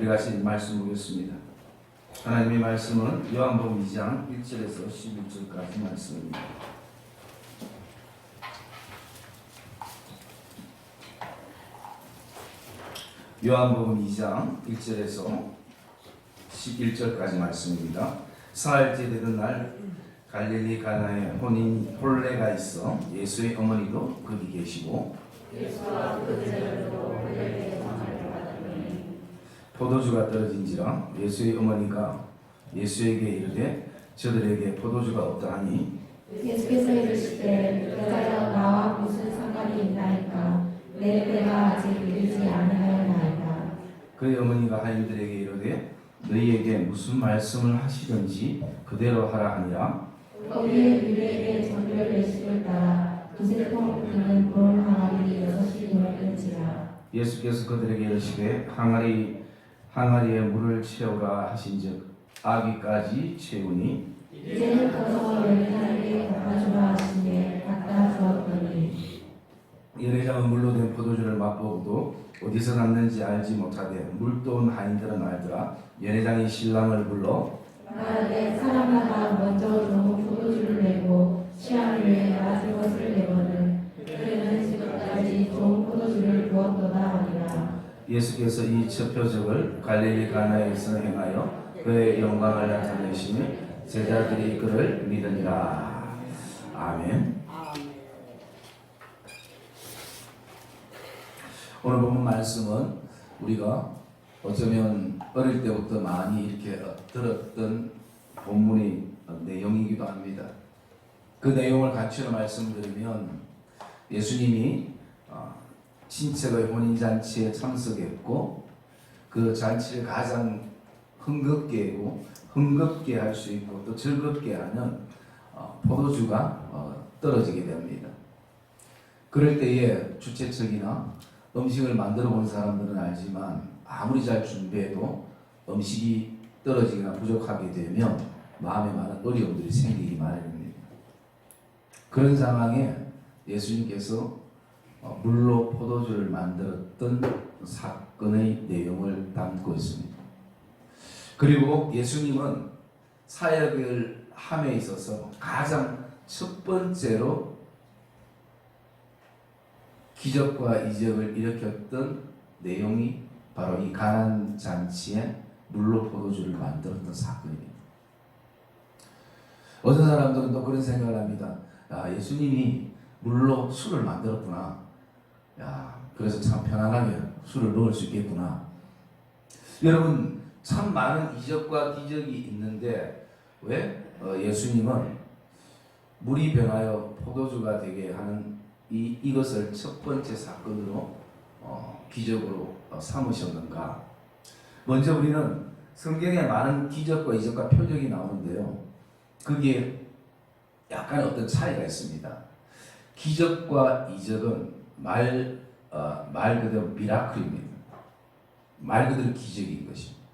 우리 같이 말씀 보겠습니다. 하나님의 말씀은 요한복음 2장 1절에서 11절까지 말씀입니다. 요한복음 2장 1절에서 11절까지 말씀입니다. 사흘째 되던 날 갈릴리 가나에 혼례가 있어 예수의 어머니도 거기 계시고 포도주가 떨어진지라 예수의 어머니가 예수에게 이르되 저들에게 포도주가 없다하니 예수께서 이르시되 여자여 나와 무슨 상관이 있나이까 내 때가 아직 이르지 아니하였나이다. 그의 어머니가 하인들에게 이르되 너희에게 무슨 말씀을 하시든지 그대로 하라 하니라. 거기에 유대에게 전별 예수를 따라 두세 통 그는 볼 항아리 6시인을 끈지라. 예수께서 그들에게 이르시되 항아리에 물을 채우라 하신즉 아기까지 채우니 이제는 가서 여인에게 갖다 주라 하시니 갖다 주었더니 연회장은 물로 된 포도주를 맛보고도 어디서 났는지 알지 못하되 물도 온 하인들은 알더라. 연회장이 신랑을 불러 말하되 사람마다 먼저 좋은 포도주를 내고 취한 후에 낮은 것을 내거든 그는 지금까지 좋은 포도주를 부었도다 하니라. 예수께서 이 첫 표적을 갈릴리 가나에서 행하여 그의 영광을 나타내시니 제자들이 그를 믿으니라. 아멘. 오늘 보면 말씀은 우리가 어쩌면 어릴 때부터 많이 이렇게 들었던 본문의 내용이기도 합니다. 그 내용을 갖추어 말씀드리면 예수님이 친척의 혼인잔치에 참석했고 그 잔치를 가장 흥겹게 할 수 있고 또 즐겁게 하는 포도주가 떨어지게 됩니다. 그럴 때에 주최 측이나 음식을 만들어 본 사람들은 알지만 아무리 잘 준비해도 음식이 떨어지거나 부족하게 되면 마음에 많은 어려움들이 생기기 마련입니다. 그런 상황에 예수님께서 물로 포도주를 만들었던 사건의 내용을 담고 있습니다. 그리고 예수님은 사역을 함에 있어서 가장 첫 번째로 기적과 이적을 일으켰던 내용이 바로 이 가난 잔치에 물로 포도주를 만들었던 사건입니다. 어떤 사람들은 또 그런 생각을 합니다. 예수님이 물로 술을 만들었구나. 그래서 참 편안하게 술을 넣을 수 있겠구나. 여러분, 참 많은 이적과 기적이 있는데 왜 예수님은 물이 변하여 포도주가 되게 하는 이것을 첫 번째 사건으로 기적으로 삼으셨는가? 먼저 우리는 성경에 많은 기적과 이적과 표적이 나오는데요. 그게 약간 어떤 차이가 있습니다. 기적과 이적은 말 그대로 미라클입니다. 말 그대로 기적인 것입니다.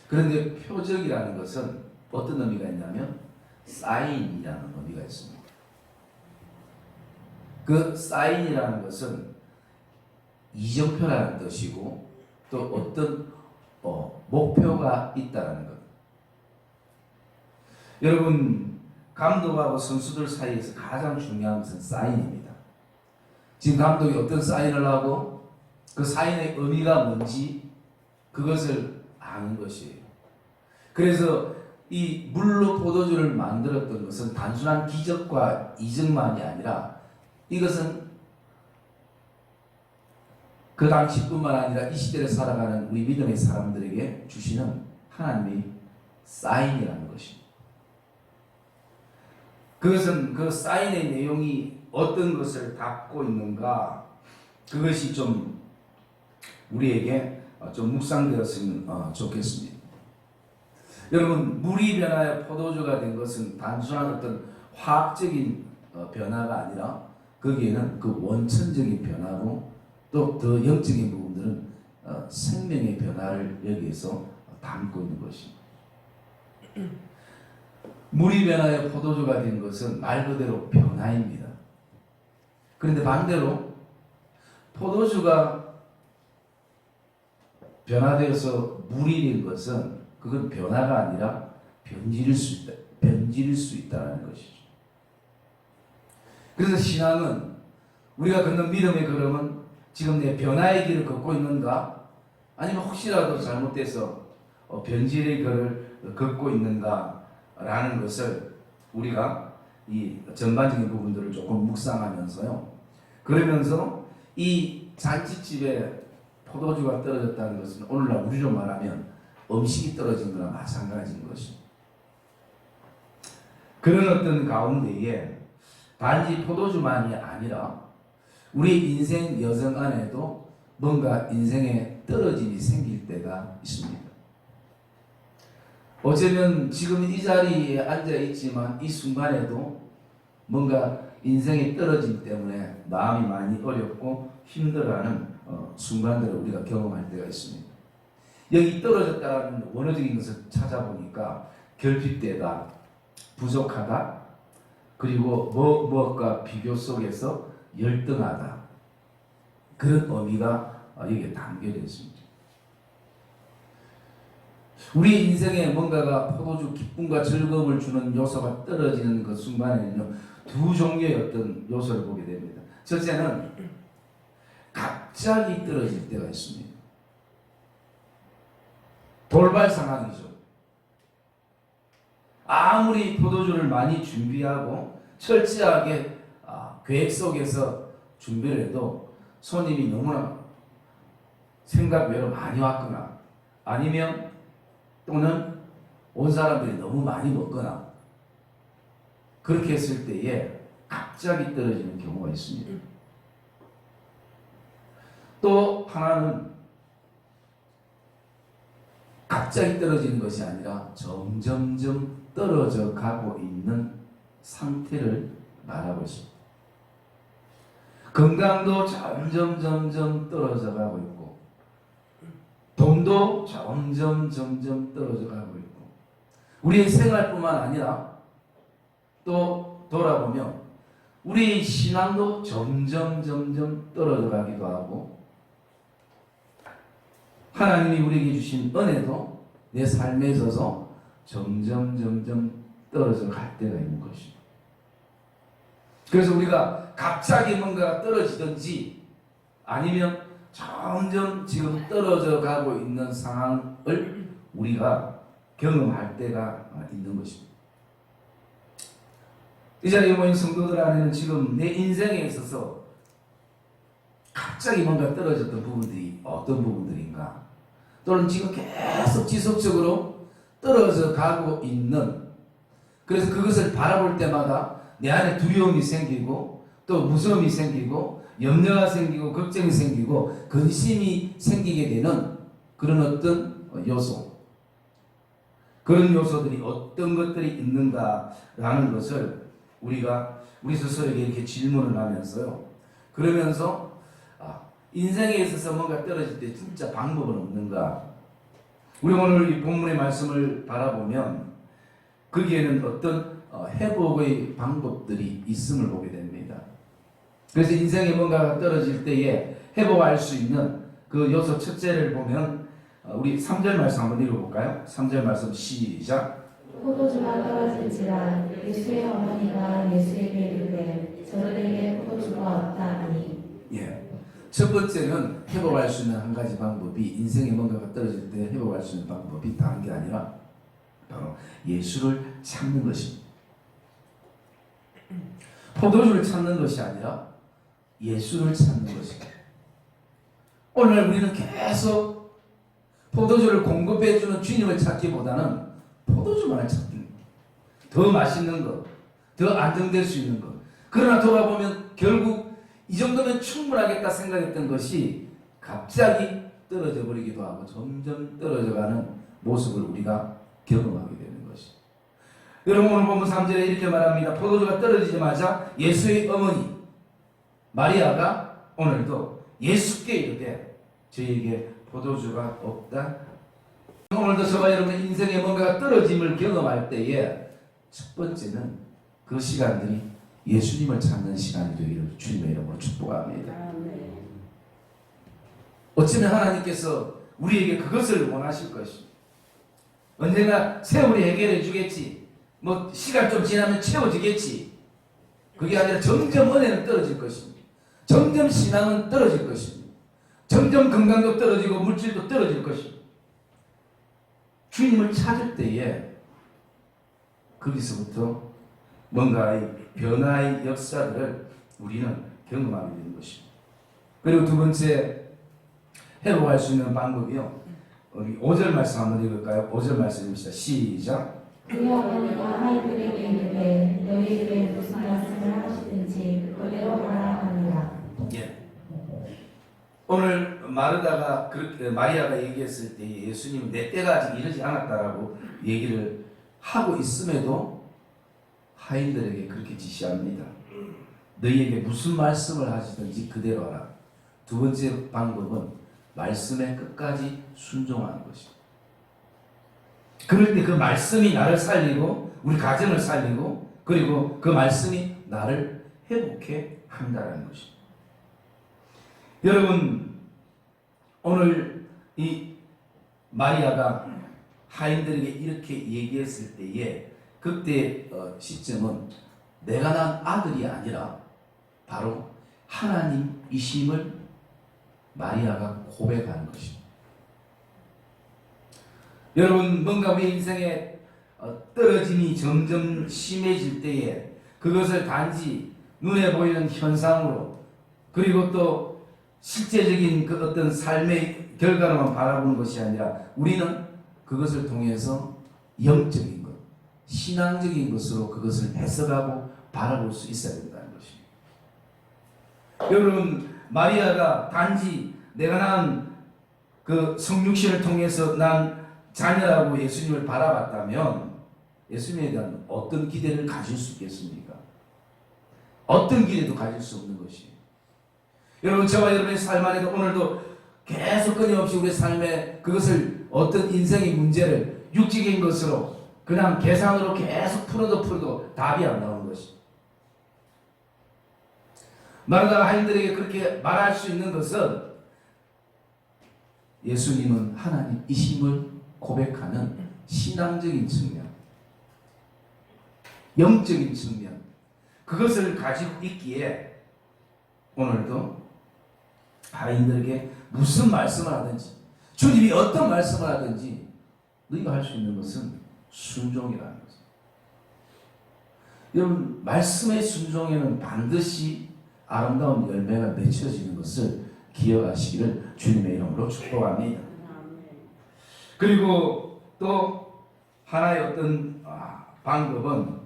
그런데 표적이라는 것은 어떤 의미가 있냐면 사인이라는 의미가 있습니다. 그 사인이라는 것은 이정표라는 뜻이고 또 어떤 목표가 있다는 것. 여러분, 감독하고 선수들 사이에서 가장 중요한 것은 사인입니다. 지금 감독이 어떤 사인을 하고 그 사인의 의미가 뭔지 그것을 아는 것이에요. 그래서 이 물로 포도주를 만들었던 것은 단순한 기적과 이적만이 아니라 이것은 그 당시뿐만 아니라 이 시대를 살아가는 우리 믿음의 사람들에게 주시는 하나님의 사인이라는 것입니다. 그것은 그 사인의 내용이 어떤 것을 담고 있는가, 그것이 좀 우리에게 좀 묵상되었으면 좋겠습니다. 여러분, 물이 변하여 포도주가 된 것은 단순한 어떤 화학적인 변화가 아니라 거기에는 그 원천적인 변화고 또 더 영적인 부분들은 생명의 변화를 여기에서 담고 있는 것입니다. 물이 변하여 포도주가 된 것은 말 그대로 변화입니다. 그런데 반대로 포도주가 변화되어서 물이 된 것은 그건 변화가 아니라 변질일 수 있다는 것이죠. 그래서 신앙은 우리가 걷는 믿음의 걸음은 지금 내 변화의 길을 걷고 있는가, 아니면 혹시라도 잘못돼서 변질의 길을 걷고 있는가라는 것을 우리가 이 전반적인 부분들을 조금 묵상하면서요. 그러면서 이 잔치집에 포도주가 떨어졌다는 것은 오늘날 우리로 말하면 음식이 떨어진 거나 마찬가지인 것입니다. 그런 어떤 가운데에 단지 포도주만이 아니라 우리 인생 여정 안에도 뭔가 인생에 떨어짐이 생길 때가 있습니다. 어쩌면 지금 이 자리에 앉아 있지만 이 순간에도 뭔가 인생의 떨어짐 때문에 마음이 많이 어렵고 힘들어하는 순간들을 우리가 경험할 때가 있습니다. 여기 떨어졌다는 원어적인 것을 찾아보니까 결핍되다, 부족하다, 그리고 무엇과 비교 속에서 열등하다, 그런 의미가 여기에 담겨져 있습니다. 우리 인생에 뭔가가 포도주 기쁨과 즐거움을 주는 요소가 떨어지는 그 순간에는요, 두 종류의 어떤 요소를 보게 됩니다. 첫째는 갑자기 떨어질 때가 있습니다. 돌발 상황이죠. 아무리 포도주를 많이 준비하고 철저하게 계획 속에서 준비를 해도 손님이 너무나 생각 외로 많이 왔거나, 아니면 또는 온 사람들이 너무 많이 먹거나, 그렇게 했을 때에 갑자기 떨어지는 경우가 있습니다. 또 하나는 갑자기 떨어지는 것이 아니라 점점점 떨어져 가고 있는 상태를 말하고 있습니다. 건강도 점점 떨어져 가고 있고, 돈도 점점 떨어져 가고 있고, 우리의 생활뿐만 아니라 또 돌아보면 우리 신앙도 점점 떨어져 가기도 하고, 하나님이 우리에게 주신 은혜도 내 삶에 있어서 점점 떨어져 갈 때가 있는 것입니다. 그래서 우리가 갑자기 뭔가가 떨어지든지 아니면 점점 지금 떨어져 가고 있는 상황을 우리가 경험할 때가 있는 것입니다. 이 자리에 모인 성도들 안에는 지금 내 인생에 있어서 갑자기 뭔가 떨어졌던 부분들이 어떤 부분들인가, 또는 지금 계속 지속적으로 떨어져 가고 있는, 그래서 그것을 바라볼 때마다 내 안에 두려움이 생기고 또 무서움이 생기고 염려가 생기고 걱정이 생기고 근심이 생기게 되는 그런 어떤 요소, 그런 요소들이 어떤 것들이 있는가라는 것을 우리가 우리 스스로에게 이렇게 질문을 하면서요, 그러면서 인생에 있어서 뭔가 떨어질 때 진짜 방법은 없는가? 우리 오늘 이 본문의 말씀을 바라보면 거기에는 어떤 회복의 방법들이 있음을 보게 됩니다. 그래서 인생에 뭔가가 떨어질 때에 회복할 수 있는 그 요소 첫째를 보면 우리 3절 말씀 한번 읽어볼까요? 3절 말씀 시작. 포도주가 떨어질지라 예수의 어머니가 예수에게 이르되 저들에게 포도주가 없다 하니. 예. 첫 번째는 회복할 수 있는 한 가지 방법이, 인생에 뭔가가 떨어질 때 회복할 수 있는 방법이 다른 게 아니라 바로 예수를 찾는 것입니다. 포도주를 찾는 것이 아니라 예수를 찾는 것입니다. 오늘 우리는 계속 포도주를 공급해주는 주님을 찾기보다는 포도주만을 찾습니다. 더 맛있는 것, 더 안정될 수 있는 것. 그러나 돌아보면 결국 이 정도면 충분하겠다 생각했던 것이 갑자기 떨어져 버리기도 하고 점점 떨어져가는 모습을 우리가 경험하게 되는 것이. 여러분 오늘 본문 3절에 이렇게 말합니다. 포도주가 떨어지자마자 예수의 어머니 마리아가 오늘도 예수께 이르되 저에게 포도주가 없다. 오늘도 저와 여러분의 인생에 뭔가가 떨어짐을 경험할 때에 첫 번째는 그 시간들이 예수님을 찾는 시간이 되기를 주님의 이름으로 축복합니다. 어쩌면 하나님께서 우리에게 그것을 원하실 것입니다. 언젠가 세월이 해결해 주겠지. 뭐 시간 좀 지나면 채워지겠지. 그게 아니라 점점 은혜는 떨어질 것입니다. 점점 신앙은 떨어질 것입니다. 점점 건강도 떨어지고 물질도 떨어질 것입니다. 주님을 찾을 때에 거기서부터 뭔가의 변화의 역사들을 우리는 경험하게 되는 것입니다. 그리고 두 번째 회복할 수 있는 방법이요. 우리 5절 말씀 한번 읽을까요? 5절 말씀입니다. 시작. 그리하거니와 하인들에게 이르되 너희에게 무슨 말씀을 하시든지 그대로 하라 하니라. 예. 오늘 마리아가 얘기했을 때 예수님 내 때가 아직 이르지 않았다라고 얘기를 하고 있음에도 하인들에게 그렇게 지시합니다. 너희에게 무슨 말씀을 하시든지 그대로 하라. 두 번째 방법은 말씀에 끝까지 순종하는 것입니다. 그럴 때 그 말씀이 나를 살리고 우리 가정을 살리고 그리고 그 말씀이 나를 회복해 한다는 것입니다. 여러분, 오늘 이 마리아가 하인들에게 이렇게 얘기했을 때에 그때 시점은 내가 낳은 아들이 아니라 바로 하나님이심을 마리아가 고백하는 것입니다. 여러분, 뭔가 우리 인생에 떨어짐이 점점 심해질 때에 그것을 단지 눈에 보이는 현상으로 그리고 또 실제적인 그 어떤 삶의 결과로만 바라보는 것이 아니라 우리는 그것을 통해서 영적인 것, 신앙적인 것으로 그것을 해석하고 바라볼 수 있어야 된다는 것입니다. 여러분, 마리아가 단지 내가 낳은 그 성육신을 통해서 난 자녀라고 예수님을 바라봤다면 예수님에 대한 어떤 기대를 가질 수 있겠습니까? 어떤 기대도 가질 수 없는 것이에요. 여러분, 저와 여러분의 삶 안에도 오늘도 계속 끊임없이 우리의 삶에 그것을 어떤 인생의 문제를 육적인 것으로 그냥 계산으로 계속 풀어도 답이 안 나오는 것입니다. 마르다가 하인들에게 그렇게 말할 수 있는 것은 예수님은 하나님이심을 고백하는 신앙적인 측면, 영적인 측면, 그것을 가지고 있기에 오늘도 하인들에게 무슨 말씀을 하든지 주님이 어떤 말씀을 하든지 너희가 할 수 있는 것은 순종이라는 것입니다. 여러분, 말씀의 순종에는 반드시 아름다운 열매가 맺혀지는 것을 기억하시기를 주님의 이름으로 축복합니다. 그리고 또 하나의 어떤 방법은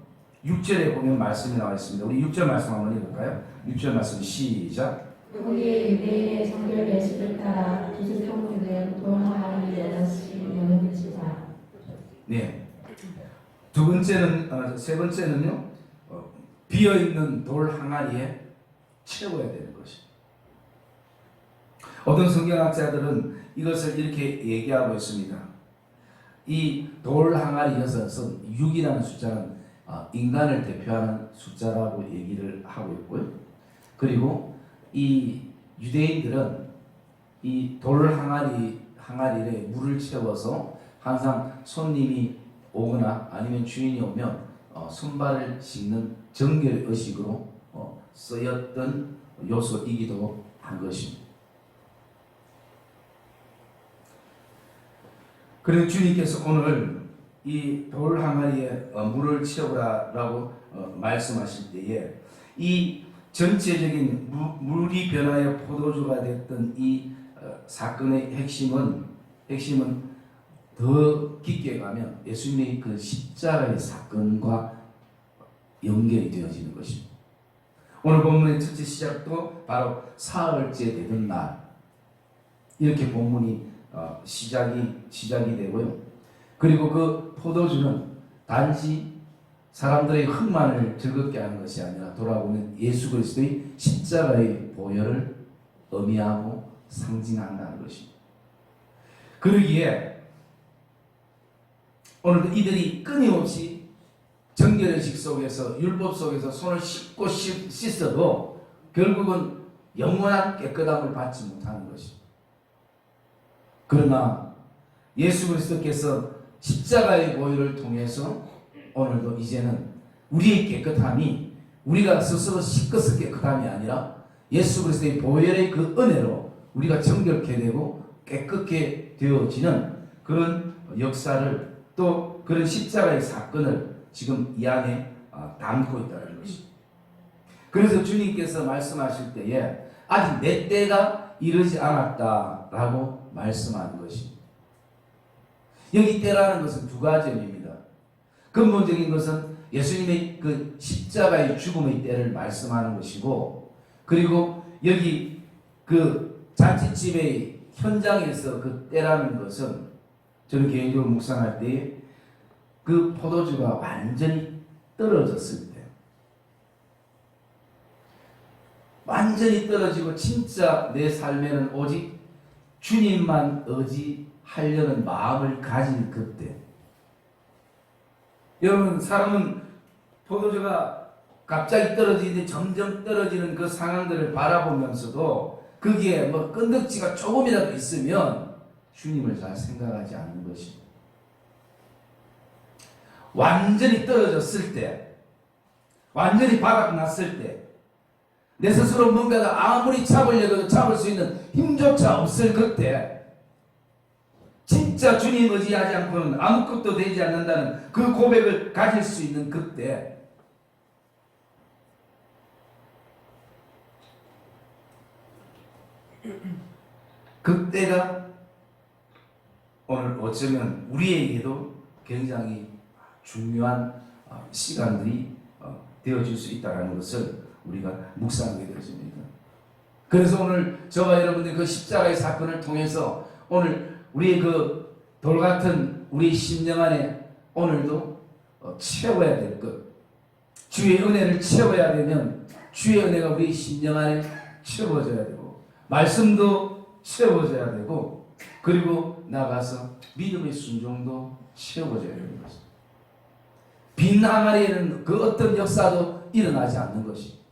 6절에 보면 말씀이 나와 있습니다. 우리 6절 말씀 한번 읽을까요? 6절 말씀 시작. 우리의 유대인의 정결 예수를 따라 두수종 중에 돌아가는 6시 명치자. 네. 두 번째는 세 번째는요. 비어 있는 돌 항아리에 채워야 되는 것입니다. 어떤 성경학자들은 이것을 이렇게 얘기하고 있습니다. 이 돌 항아리 6은 6이라는 숫자는 인간을 대표하는 숫자라고 얘기를 하고 있고요. 그리고 이 유대인들은 이 돌 항아리에 물을 채워서 항상 손님이 오거나 아니면 주인이 오면 손발을 씻는 정결 의식으로 쓰였던 요소이기도 한 것입니다. 그리고 주님께서 오늘 이 돌 항아리에 물을 채우라라고 말씀하실 때에 이 전체적인 물이 변하여 포도주가 됐던 이 사건의 핵심은 더 깊게 가면 예수님의 그 십자가의 사건과 연결이 되어지는 것입니다. 오늘 본문의 첫째 시작도 바로 사흘째 되던 날 이렇게 본문이 시작이 되고요. 그리고 그 포도주는 단지 사람들의 흥만을 즐겁게 하는 것이 아니라 돌아오는 예수 그리스도의 십자가의 보혈을 의미하고 상징한다는 것입니다. 그러기에 오늘도 이들이 끊임없이 정결의식 속에서 율법 속에서 손을 씻고 씻어도 결국은 영원한 깨끗함을 받지 못하는 것입니다. 그러나 예수 그리스도께서 십자가의 보혈을 통해서 오늘도 이제는 우리의 깨끗함이 우리가 스스로 씻어서 깨끗함이 아니라 예수 그리스도의 보혈의 그 은혜로 우리가 정결케 되고 깨끗게 되어지는 그런 역사를 또 그런 십자가의 사건을 지금 이 안에 담고 있다는 것입니다. 그래서 주님께서 말씀하실 때에 아직 내 때가 이르지 않았다라고 말씀하는 것입니다. 여기 때라는 것은 두 가지 의미입니다. 근본적인 것은 예수님의 그 십자가의 죽음의 때를 말씀하는 것이고, 그리고 여기 그 잔치집의 현장에서 그 때라는 것은 저는 개인적으로 묵상할 때 그 포도주가 완전히 떨어졌을 때, 완전히 떨어지고 진짜 내 삶에는 오직 주님만 의지하려는 마음을 가진 그때. 여러분, 사람은 포도주가 갑자기 떨어지는데 점점 떨어지는 그 상황들을 바라보면서도 거기에 뭐 끈덕지가 조금이라도 있으면 주님을 잘 생각하지 않는 것입니다. 완전히 떨어졌을 때, 완전히 바닥났을 때, 내 스스로 뭔가가 아무리 잡으려고 잡을 수 있는 힘조차 없을 그때, 진짜 주님 의지하지 않고는 아무것도 되지 않는다는 그 고백을 가질 수 있는 그때, 그때가 오늘 어쩌면 우리에게도 굉장히 중요한 시간들이 되어질 수 있다는 것을 우리가 묵상하게 되어집니다. 그래서 오늘 저와 여러분들 그 십자가의 사건을 통해서 오늘 우리의 그 돌같은 우리 심령 안에 오늘도 채워야 될 것, 주의 은혜를 채워야 되면 주의 은혜가 우리 심령 안에 채워져야 되고, 말씀도 채워져야 되고, 그리고 나가서 믿음의 순종도 채워져야 되는 것입니다. 빈 항아리에는 그 어떤 역사도 일어나지 않는 것입니다.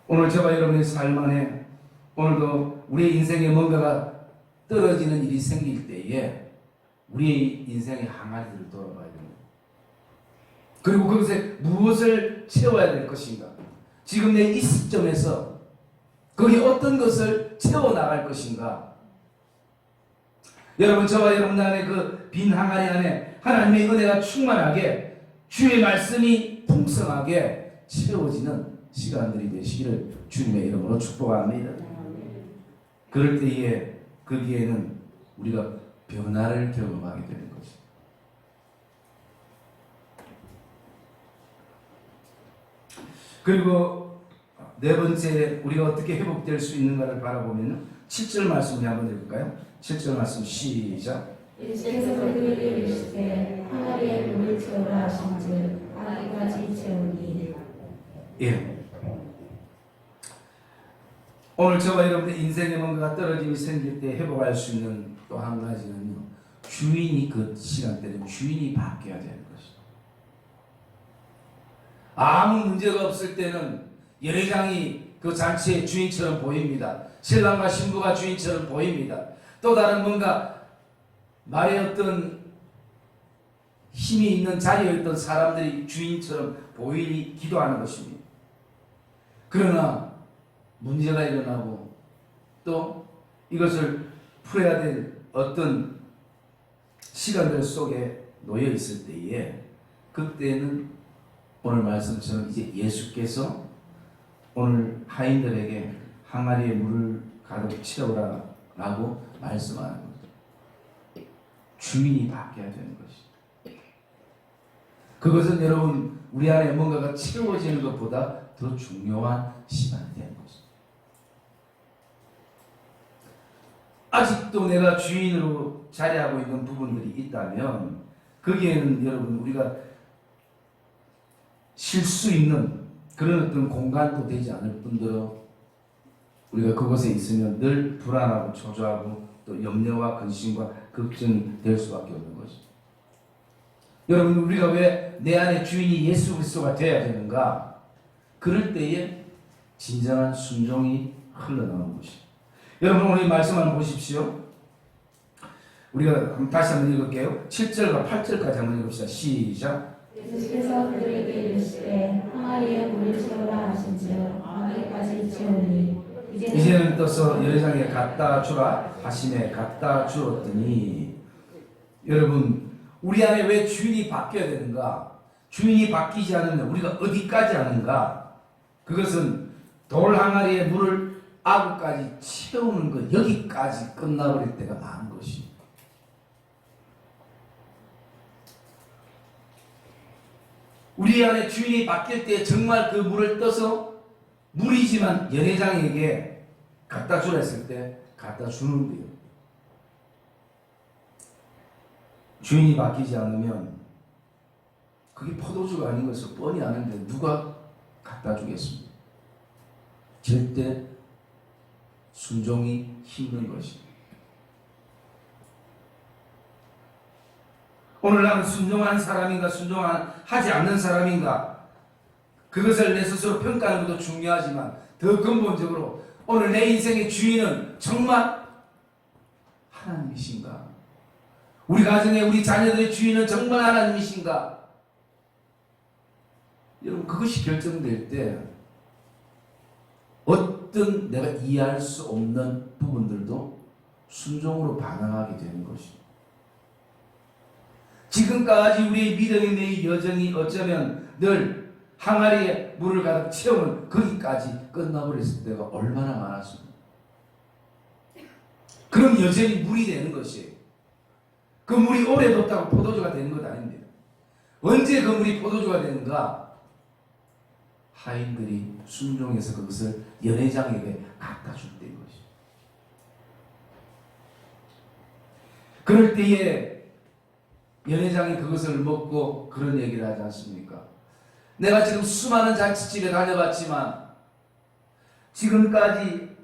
오늘 저와 여러분의 삶 안에 오늘도 우리의 인생에 뭔가가 떨어지는 일이 생길 때에 우리의 인생의 항아리를 돌아봐야 됩니다. 그리고 그것에 무엇을 채워야 될 것인가? 지금 내 이 시점에서 거기 어떤 것을 채워나갈 것인가? 여러분, 저와 여러분 안에 그 빈 항아리 안에 하나님의 은혜가 충만하게, 주의 말씀이 풍성하게 채워지는 시간들이 되시기를 주님의 이름으로 축복합니다. 그럴 때에 거기에는 우리가 변화를 경험하게 되는 것입니다. 그리고 네 번째, 우리가 어떻게 회복될 수 있는가를 바라보면 7절 말씀 우리 한번 읽을까요? 7절 말씀 시작. 일께서 그들에게 이르시되 항아리에 물을 채우라 하신즉 항아리까지 채우니. 예. 오늘 저와 여러분들 인생에 뭔가가 떨어짐이 생길 때 회복할 수 있는 또 한 가지는요, 주인이 그 시간대는 주인이 바뀌어야 되는 것입니다. 아무 문제가 없을 때는 예배장이 그 잔치의 주인처럼 보입니다. 신랑과 신부가 주인처럼 보입니다. 또 다른 뭔가 말에 어떤 힘이 있는 자리에 있던 사람들이 주인처럼 보이니 기도하는 것입니다. 그러나 문제가 일어나고 또 이것을 풀어야 될 어떤 시간들 속에 놓여 있을 때에, 그때는 오늘 말씀처럼 이제 예수께서 오늘 하인들에게 항아리에 물을 가득 채우라 라고 말씀하는 거죠. 주인이 바뀌어야 되는 것이죠. 그것은 여러분, 우리 안에 뭔가가 채워지는 것보다 더 중요한 시간이 되는 것입니다. 아직도 내가 주인으로 자리하고 있는 부분들이 있다면 거기에는 여러분 우리가 쉴 수 있는 그런 어떤 공간도 되지 않을 뿐더러 우리가 그곳에 있으면 늘 불안하고 초조하고 또 염려와 근심과 걱정이 될 수밖에 없는 것이죠. 여러분, 우리가 왜 내 안에 주인이 예수 그리스도가 되어야 되는가? 그럴 때에 진정한 순종이 흘러나오는 것이. 여러분 오늘 이 말씀 한번 보십시오. 우리가 다시 한번 읽을게요. 7절과 8절까지 한번 읽읍시다. 시작. 예수께서 그들에게 이르시되 항아리에 물을 채우라 하신지어 항아리까지 채우니 이제는 떠서 여리장에 갖다 주라 하심에 갖다 주었더니. 여러분 우리 안에 왜 주인이 바뀌어야 되는가? 주인이 바뀌지 않으면 우리가 어디까지 하는가? 그것은 돌 항아리에 물을 아구까지 채우는 것, 여기까지 끝나버릴 때가 많은 것이. 우리 안에 주인이 바뀔 때 정말 그 물을 떠서 물이지만 연회장에게 갖다 주라 했을 때 갖다 주는 거예요. 주인이 바뀌지 않으면 그게 포도주가 아닌 것을 뻔히 아는데 누가 갖다 주겠습니까? 절대 순종이 힘든 것입니다. 오늘 나는 순종하는 사람인가 순종하지 않는 사람인가, 그것을 내 스스로 평가하는 것도 중요하지만 더 근본적으로 오늘 내 인생의 주인은 정말 하나님이신가? 우리 가정의 우리 자녀들의 주인은 정말 하나님이신가? 여러분 그것이 결정될 때 어떤 내가 이해할 수 없는 부분들도 순종으로 반응하게 되는 것입니다. 지금까지 우리의 믿음의 여정이 어쩌면 늘 항아리에 물을 가득 채우는 거기까지 끝나버렸을 때가 얼마나 많았습니까? 그럼 여전히 물이 되는 것이에요. 그 물이 오래 뒀다고 포도주가 되는 것 아닙니다. 언제 그 물이 포도주가 되는가? 하인들이 순종해서 그것을 연회장에게 갖다 줄 때인 것이죠. 그럴 때에 연회장이 그것을 먹고 그런 얘기를 하지 않습니까? 내가 지금 수많은 잔치집에 다녀봤지만 지금까지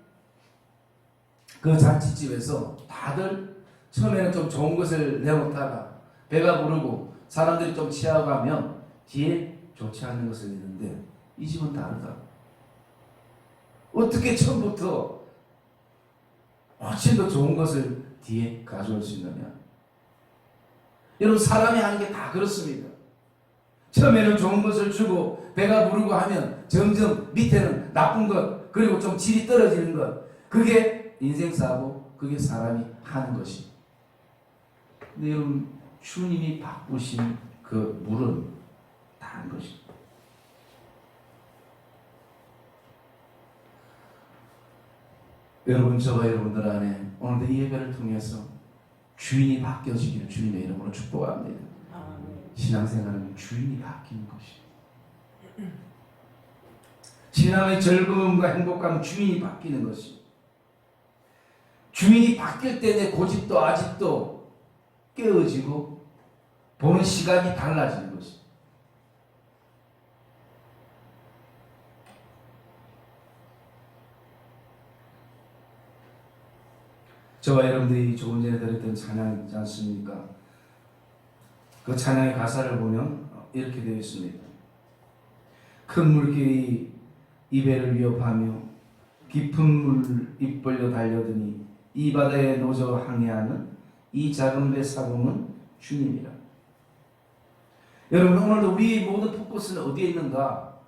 그 잔치집에서 다들 처음에는 좀 좋은 것을 내놓다가 배가 부르고 사람들이 좀 취하고 하면 뒤에 좋지 않은 것을 내는데 이 집은 다르다. 어떻게 처음부터 훨씬 더 좋은 것을 뒤에 가져올 수 있느냐? 여러분 사람이 하는 게 다 그렇습니다. 처음에는 좋은 것을 주고 배가 부르고 하면 점점 밑에는 나쁜 것, 그리고 좀 질이 떨어지는 것, 그게 인생사고 그게 사람이 하는 것이. 근데 여러분 주님이 바꾸신 그 물은 다른 것입니다. 여러분 저와 여러분들 안에 오늘도 이 예배를 통해서 주인이 바뀌어지기를 주님의 이름으로 축복합니다. 신앙생활은 주인이 바뀌는 것이. 신앙의 즐거움과 행복감 주인이 바뀌는 것이. 주인이 바뀔 때 내 고집도 아직도 깨어지고 보는 시각이 달라지는 것이. 저와 여러분들이 조금 전에 들었던 찬양이 있지 않습니까? 그 찬양의 가사를 보면 이렇게 되어 있습니다. 큰 물길이 이 배를 위협하며 깊은 물 입 벌려 달려드니 이 바다에 노저 항해하는 이 작은 배 사공은 주님이라. 여러분 오늘도 우리 모든 포커스는 어디에 있는가?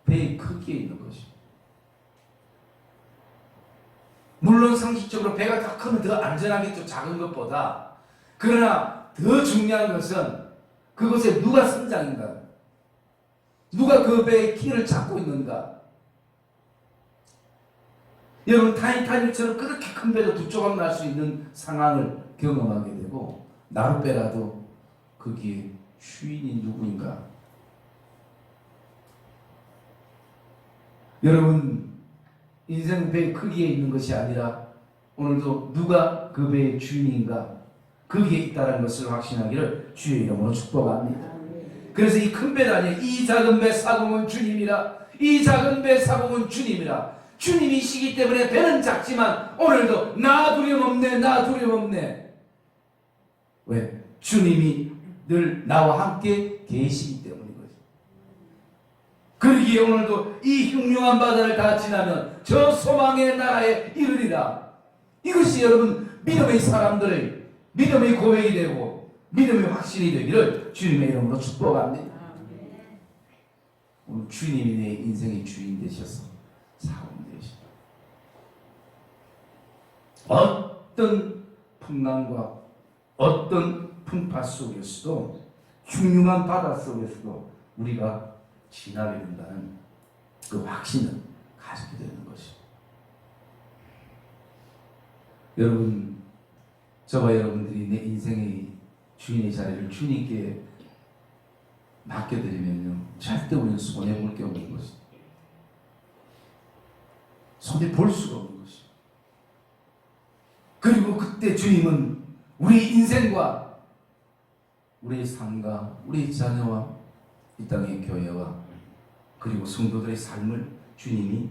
배의 크기에 있는 것입니다. 물론 상식적으로 배가 더 크면 더 안전하겠죠, 작은 것보다. 그러나 더 중요한 것은 그것에 누가 선장인가, 누가 그 배의 키를 잡고 있는가. 여러분 타이타닉처럼 그렇게 큰 배도 두 조각 날 수 있는 상황을 경험하게 되고 나룻배라도 거기에 주인이 누구인가. 여러분 인생 배의 크기에 있는 것이 아니라 오늘도 누가 그 배의 주인인가 거기에 있다는 것을 확신하기를 주의 이름으로 축복합니다. 그래서 이 큰 배도 아니에요. 이 작은 배 사공은 주님이라. 이 작은 배 사공은 주님이라. 주님이시기 때문에 배는 작지만 오늘도 나 두려움 없네, 나 두려움 없네. 왜? 주님이 늘 나와 함께 계시기 때문인 거죠. 그러기에 오늘도 이 흉흉한 바다를 다 지나면 저 소망의 나라에 이르리라. 이것이 여러분 믿음의 사람들의 믿음의 고백이 되고 믿음의 확신이 되기를 주님의 이름으로 축복합니다. 오늘 주님이 내 인생의 주인 되셔서 사원 되시다. 어떤 풍랑과 어떤 풍파 속에서도 흉흉한 바다 속에서도 우리가 지나게 된다는 그 확신을 가지게 되는 것이죠. 여러분, 저와 여러분들이 내 인생의 주인의 자리를 주님께 맡겨드리면요, 절대 우리는 손해볼 게 없는 것이죠. 손해볼 수가 없는 것이죠. 그리고 그때 주님은 우리 인생과 우리의 삶과 우리의 자녀와 이 땅의 교회와 그리고 성도들의 삶을 주님이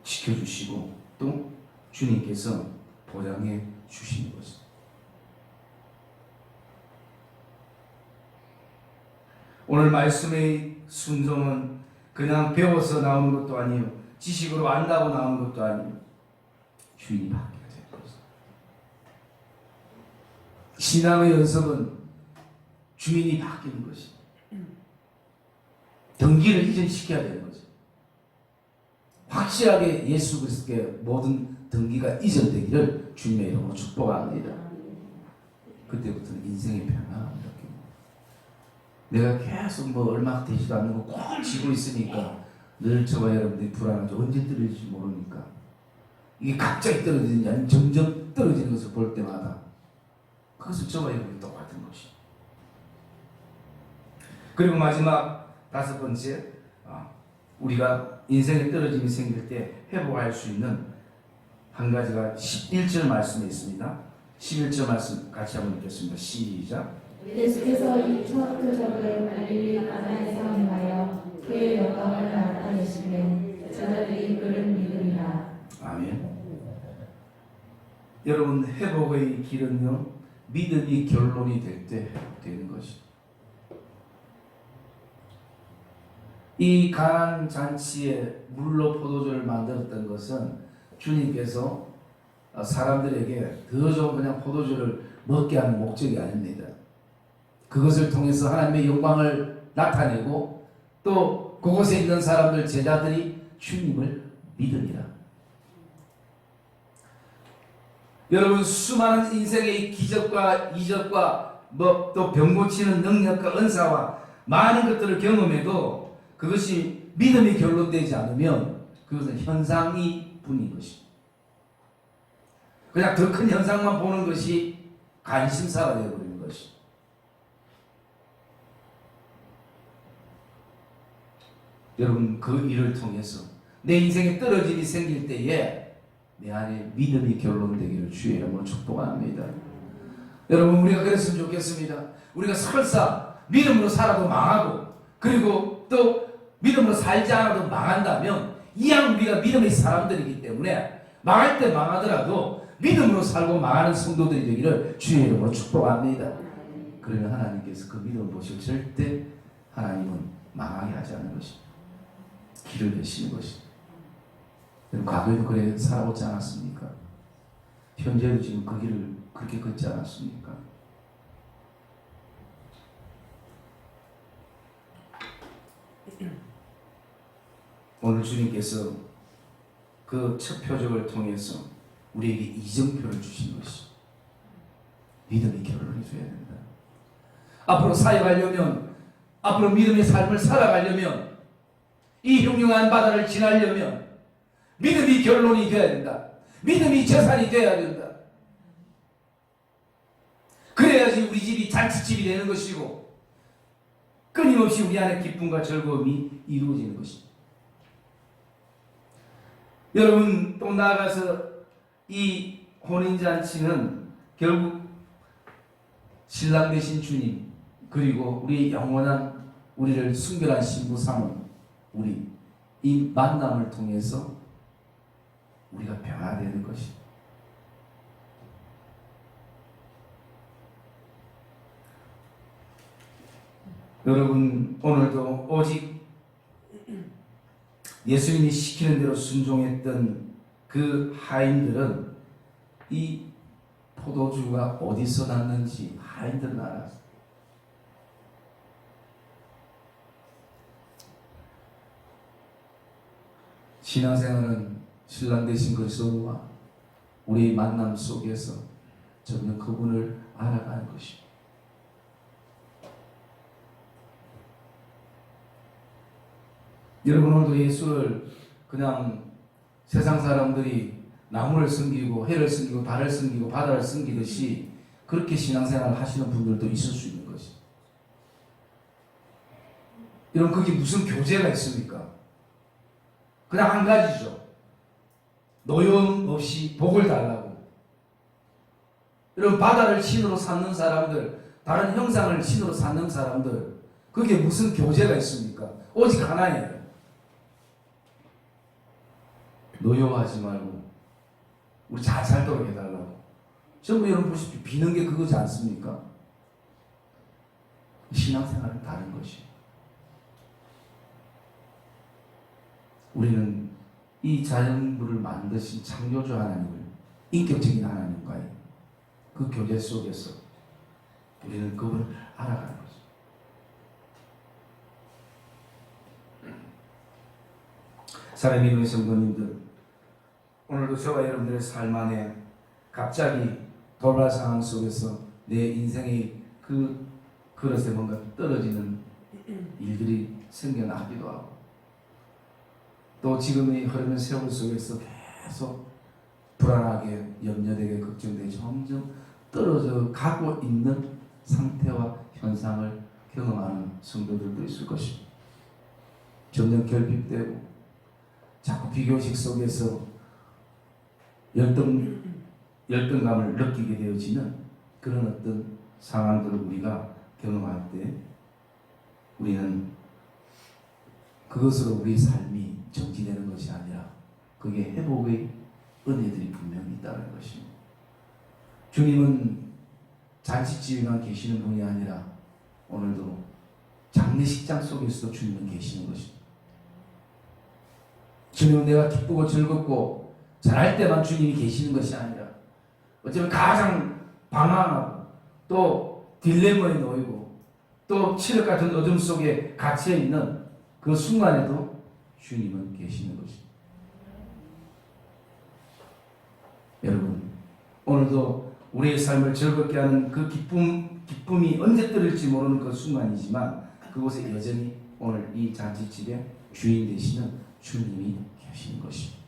지켜주시고 또 주님께서 보장해 주시는 것입니다. 오늘 말씀의 순종은 그냥 배워서 나오는 것도 아니에요. 지식으로 안다고 나오는 것도 아니에요. 주인이 바뀌어야 되는 것입니다. 신앙의 연습은 주인이 바뀌는 것입니다. 등기를 이전시켜야 되는 거죠. 확실하게 예수 그리스도께 모든 등기가 이전되기를 주님의 이름으로 축복합니다. 그때부터는 인생의 변화가 느낍니다. 내가 계속 얼마 되지도 않는 거 꼭 지고 있으니까 늘 저와 여러분들이 불안하죠. 언제 떨어질지 모르니까. 이게 갑자기 떨어지느냐 아니면 점점 떨어지는 것을 볼 때마다 그것은 저와 여러분이 똑같은 것이. 그리고 마지막 5번째, 우리가 인생에 떨어짐이 생길 때 회복할 수 있는 한 가지가 11절 말씀에 있습니다. 11절 말씀 같이 한번 읽겠습니다. 시작. 예수께서 이 첫 표적을 갈릴리 가나에서 행하여 그의 영광을 나타내시매 제자들이 그를 믿으리라. 아멘. 여러분, 회복의 길은요, 믿음이 결론이 될 때 회복되는 것이죠. 이 가난 잔치에 물로 포도주를 만들었던 것은 주님께서 사람들에게 더 좋은 그냥 포도주를 먹게 하는 목적이 아닙니다. 그것을 통해서 하나님의 영광을 나타내고 또 그곳에 있는 사람들 제자들이 주님을 믿으리라. 여러분, 수많은 인생의 기적과 이적과 또 병 고치는 능력과 은사와 많은 것들을 경험해도 그것이 믿음이 결론되지 않으면 그것은 현상이 뿐인 것입니다. 그냥 더 큰 현상만 보는 것이 관심사가 되어버리는 것입니다. 여러분, 그 일을 통해서 내 인생에 떨어짐이 생길 때에 내 안에 믿음이 결론되기를 주의 이름으로 축복합니다. 여러분, 우리가 그랬으면 좋겠습니다. 우리가 설사 믿음으로 살아도 망하고 그리고 또 믿음으로 살지 않아도 망한다면 이왕 우리가 믿음의 사람들이기 때문에 망할 때 망하더라도 믿음으로 살고 망하는 성도들이 되기를 주의 이름으로 축복합니다. 그러면 하나님께서 그 믿음을 보시고 절대 하나님은 망하게 하지 않는 것입니다. 길을 내시는 것입니다. 과거에도 그래 살아오지 않았습니까? 현재도 지금 그 길을 그렇게 걷지 않았습니까? 오늘 주님께서 그 첫 표적을 통해서 우리에게 이정표를 주신 것이 믿음의 결론이 돼야 된다. 앞으로 사역하려면, 앞으로 믿음의 삶을 살아가려면, 이 흉흉한 바다를 지나려면 믿음이 결론이 돼야 된다. 믿음이 재산이 돼야 된다. 그래야지 우리 집이 잔치집이 되는 것이고 끊임없이 우리 안에 기쁨과 즐거움이 이루어지는 것입니다. 여러분, 또 나아가서 이 혼인잔치는 결국 신랑 되신 주님 그리고 우리 영원한 우리를 순결한 신부 삼은 우리 이 만남을 통해서 우리가 변화되는 것입니다. 여러분, 오늘도 오직 예수님이 시키는 대로 순종했던 그 하인들은 이 포도주가 어디서 났는지 하인들은 알았어요. 신앙생활은 신랑 되신 그리스도와 우리의 만남 속에서 점점 그분을 알아가는 것입니다. 여러분, 오늘도 예수를 그냥 세상 사람들이 나무를 섬기고 해를 섬기고 달을 섬기고 바다를 섬기듯이 그렇게 신앙생활을 하시는 분들도 있을 수 있는 것이. 여러분, 그게 무슨 교제가 있습니까? 그냥 한 가지죠. 노여움 없이 복을 달라고. 여러분, 바다를 신으로 삼는 사람들, 다른 형상을 신으로 삼는 사람들, 그게 무슨 교제가 있습니까? 오직 하나예요. 노여워하지 말고 우리 잘 살도록 해달라고. 전부 여러분 보십시오. 비는 게 그거지 않습니까? 신앙생활은 다른 것이에요. 우리는 이 자연물을 만드신 창조주 하나님을, 인격적인 하나님과의 그 교제 속에서 우리는 그분을 알아가는 거죠. 사랑하는 믿음의 성도님들, 오늘도 저와 여러분들의 삶 안에 갑자기 돌발 상황 속에서 내 인생의 그 그릇에 뭔가 떨어지는 일들이 생겨나기도 하고, 또 지금의 흐르는 세월 속에서 계속 불안하게, 염려되게, 걱정되게 점점 떨어져 가고 있는 상태와 현상을 경험하는 성도들도 있을 것입니다. 점점 결핍되고 자꾸 비교식 속에서 열등감을 느끼게 되어지는 그런 어떤 상황들을 우리가 경험할 때 우리는 그것으로 우리의 삶이 정지되는 것이 아니라 그게 회복의 은혜들이 분명히 있다는 것입니다. 주님은 잔치집에만 계시는 분이 아니라 오늘도 장례식장 속에서도 주님은 계시는 것입니다. 주님은 내가 기쁘고 즐겁고 잘할 때만 주님이 계시는 것이 아니라 어쩌면 가장 방황하고 또 딜레마에 놓이고 또 칠흑 같은 어둠 속에 갇혀 있는 그 순간에도 주님은 계시는 것입니다. 여러분, 오늘도 우리의 삶을 즐겁게 하는 그 기쁨이 언제 떨어질지 모르는 그 순간이지만 그곳에 여전히 오늘 이 잔치집의 주인 되시는 주님이 계시는 것입니다.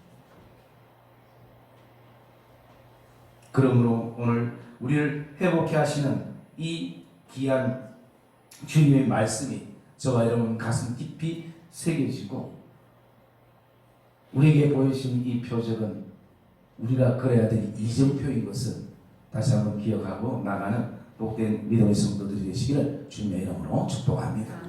그러므로 오늘 우리를 회복해 하시는 이 귀한 주님의 말씀이 저와 여러분 가슴 깊이 새겨지고 우리에게 보여주신 이 표적은 우리가 그래야 될 이정표인 것을 다시 한번 기억하고 나가는 복된 믿음의 성도들이 되시기를 주님의 이름으로 축복합니다.